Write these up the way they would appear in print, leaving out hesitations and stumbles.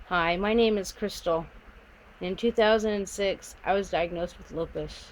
Hi, my name is Crystal. In 2006, I was diagnosed with lupus.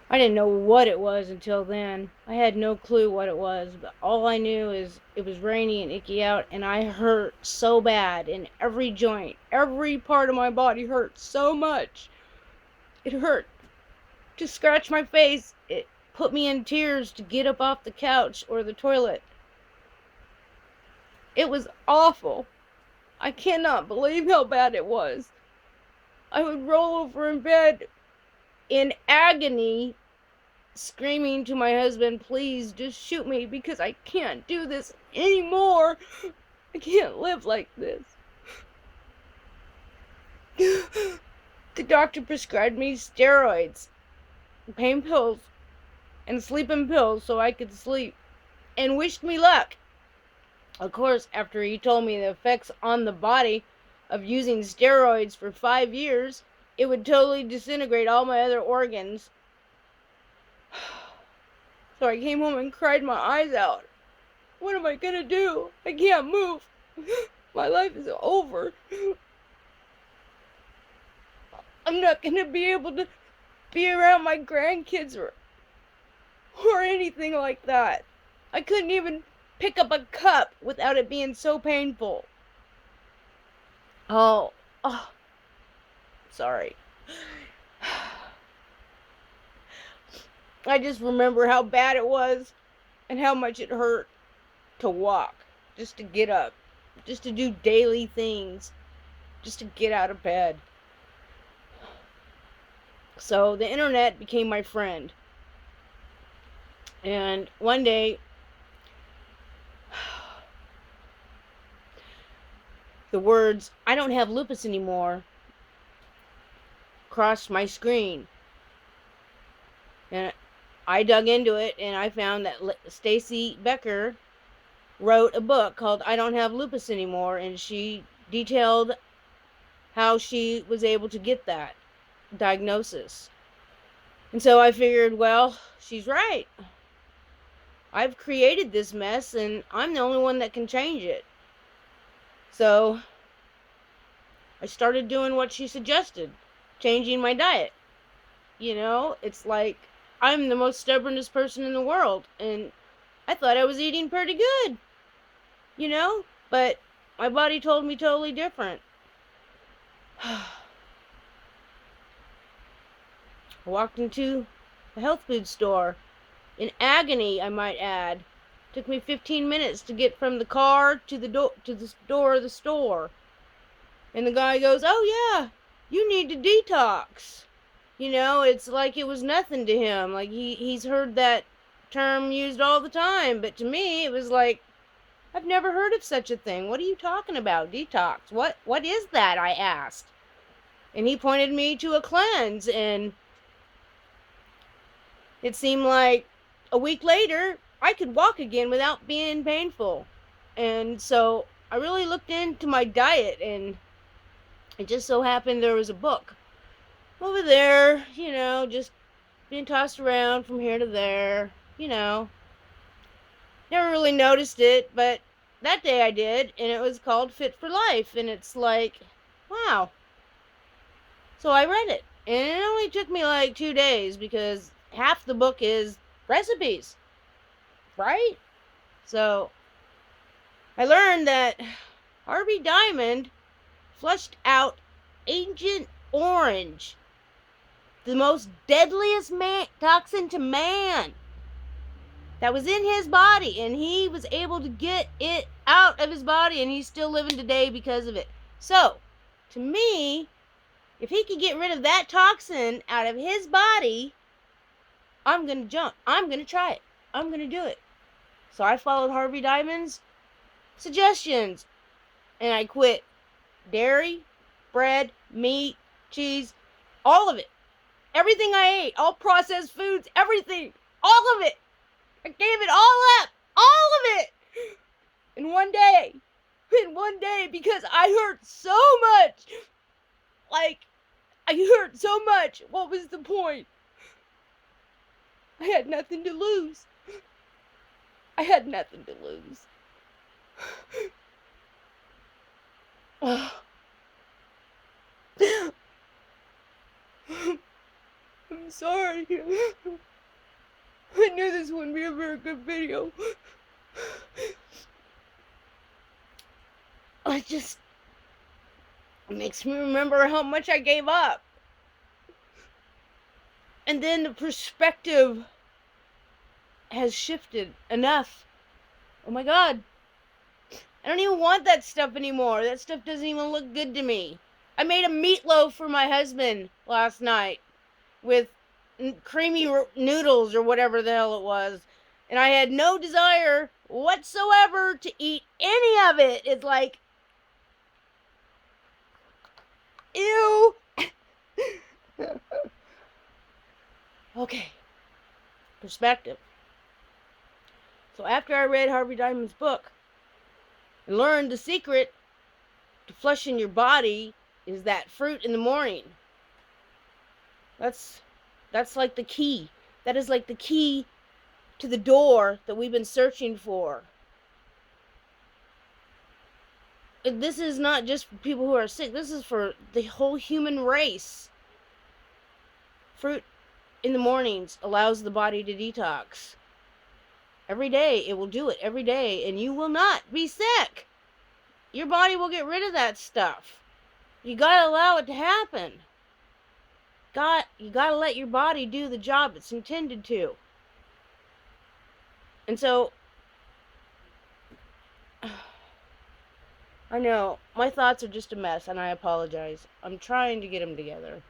I didn't know what it was until then. I had no clue what it was, but all I knew is it was rainy and icky out, and I hurt so bad in every joint. Every part of my body hurt so much. It hurt to scratch my face. It put me in tears to get up off the couch or the toilet. It was awful. I cannot believe how bad it was. I would roll over in bed in agony, screaming to my husband, please just shoot me because I can't do this anymore. I can't live like this. The doctor prescribed me steroids, pain pills, and sleeping pills so I could sleep, and wished me luck. Of course, after he told me the effects on the body of using steroids for 5 years, it would totally disintegrate all my other organs. So I came home and cried my eyes out. What am I gonna do? I can't move. My life is over. I'm not gonna be able to be around my grandkids or anything like that. I couldn't even pick up a cup without it being so painful. Oh, sorry. I just remember how bad it was and how much it hurt to walk, just to get up, just to do daily things, just to get out of bed. So the internet became my friend. And one day, the words, I don't have lupus anymore, crossed my screen. And I dug into it and I found that Stacy Becker wrote a book called I Don't Have Lupus Anymore, and she detailed how she was able to get that diagnosis. And so I figured, well, she's right. I've created this mess and I'm the only one that can change it. So I started doing what she suggested, changing my diet. It's like I'm the most stubbornest person in the world, and I thought I was eating pretty good, but my body told me totally different. I walked into the health food store in agony, I might add. It took me 15 minutes to get from the car to the door of the store. And the guy goes, "Oh yeah, you need to detox." It's like it was nothing to him. Like he's heard that term used all the time, but to me it was like, I've never heard of such a thing. What are you talking about? Detox. What is that? I asked. And he pointed me to a cleanse, and it seemed like a week later I could walk again without being painful. And so I really looked into my diet, and it just so happened there was a book over there, just being tossed around from here to there, Never really noticed it, but that day I did, and it was called Fit for Life, and it's like, wow. So I read it, and it only took me like 2 days because half the book is recipes, right? So I learned that Harvey Diamond flushed out Agent Orange, the most deadliest toxin to man that was in his body, and he was able to get it out of his body, and he's still living today because of it. So, to me, if he could get rid of that toxin out of his body, I'm going to jump. I'm going to try it. I'm going to do it. So I followed Harvey Diamond's suggestions, and I quit dairy, bread, meat, cheese, all of it. Everything I ate, all processed foods, everything, all of it. I gave it all up, all of it, in one day, because I hurt so much. Like, I hurt so much. What was the point? I had nothing to lose. I had nothing to lose. I'm sorry. I knew this wouldn't be a very good video. It makes me remember how much I gave up. And then the perspective has shifted enough. Oh my God. I don't even want that stuff anymore. That stuff doesn't even look good to me. I made a meatloaf for my husband last night with creamy noodles or whatever the hell it was. And I had no desire whatsoever to eat any of it. It's like, ew. Okay. Perspective. So after I read Harvey Diamond's book and learned the secret to flushing your body is that fruit in the morning. That's like the key. That is like the key to the door that we've been searching for. This is not just for people who are sick. This is for the whole human race. Fruit in the mornings allows the body to detox. Every day, it will do it every day, and you will not be sick. Your body will get rid of that stuff. You gotta allow it to happen. You gotta let your body do the job it's intended to. And so, I know, my thoughts are just a mess, and I apologize. I'm trying to get them together.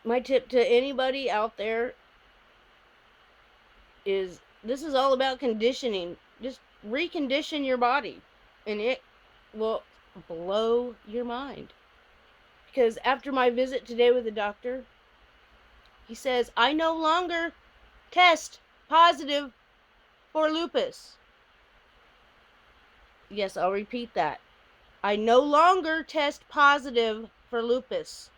My tip to anybody out there is, this is all about conditioning. Just recondition your body, and it will blow your mind. Because after my visit today with the doctor, he says, I no longer test positive for lupus. Yes, I'll repeat that. I no longer test positive for lupus.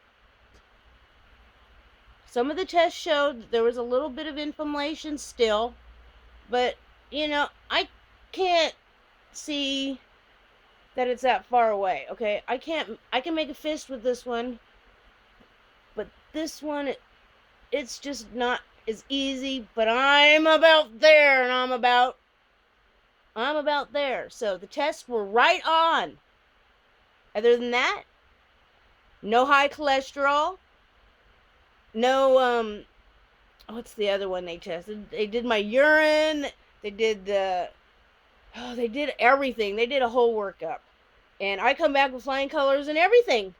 Some of the tests showed that there was a little bit of inflammation still, but, I can't see that it's that far away, okay? I can make a fist with this one, but this one, it's just not as easy, but I'm about there, and I'm about there. So the tests were right on. Other than that, no high cholesterol, no, what's the other one they tested? They did my urine, they did everything. They did a whole workup. And I come back with flying colors and everything.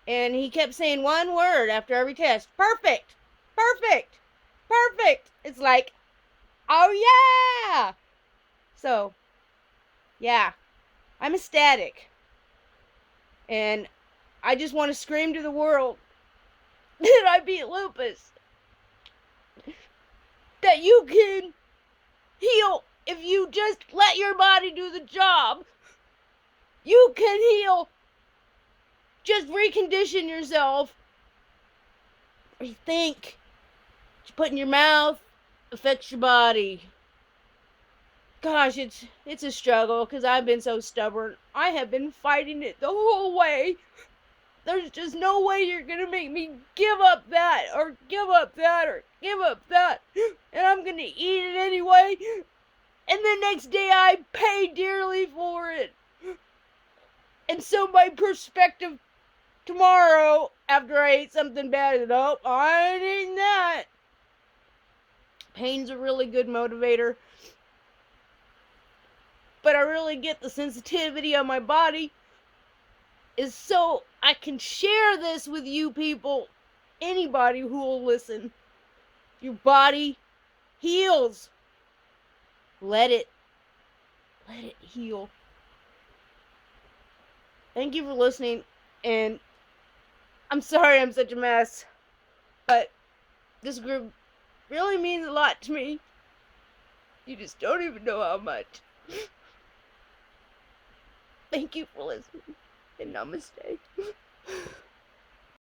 And he kept saying one word after every test. Perfect! Perfect! Perfect! It's like, oh yeah! So, yeah. I'm ecstatic. And I just want to scream to the world that I beat lupus. That you can heal if you just let your body do the job. You can heal. Just recondition yourself. Rethink. What you put in your mouth affects your body. Gosh, it's a struggle because I've been so stubborn. I have been fighting it the whole way. There's just no way you're gonna make me give up that, or give up that, or give up that. And I'm gonna eat it anyway. And the next day I pay dearly for it. And so my perspective tomorrow, after I ate something bad, is, oh, I ain't eating that. Pain's a really good motivator. But I really get the sensitivity on my body is so I can share this with you people. Anybody who will listen. Your body heals. Let it heal. Thank you for listening, and I'm sorry I'm such a mess, but this group really means a lot to me. You just don't even know how much. Thank you for listening, and namaste.